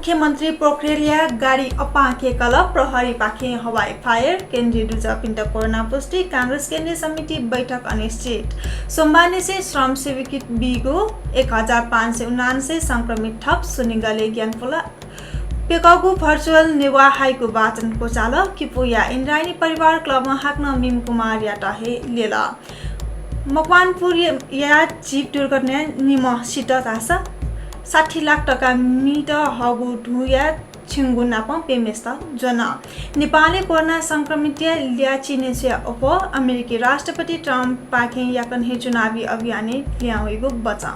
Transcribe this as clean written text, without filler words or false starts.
मुख्यमंत्री पोखरेलिया गाड़ी अपाखे कल प्रहरी पाखे हवाई फायर केंद्रीय ऊर्जा पिंड कोरोना पुष्टि कांग्रेस केंद्रीय समिति बैठक अनिश्चित सोमवार से श्रम सेवकी बीगो 1579 संक्रमित ठप सुनिगले ज्ञानफुला पेकागु भर्चुअल नेवा हाईको वाचन को चालक किपुया इंद्रायणी परिवार क्लब में हाक्न मीम कुमार याटाहे लेला मकवानपुर या जीप दुर्घटना निम सिट तासा 60 लाख टका मिट हगु ढुया छिंगु नाप पेमेस्ता जन नेपाली कोरोना संक्रमित ल्याचिने से अप अमेरिकी राष्ट्रपति ट्रम्प पाखे याकन हे चुनावी अभियान ल्याएको बचा।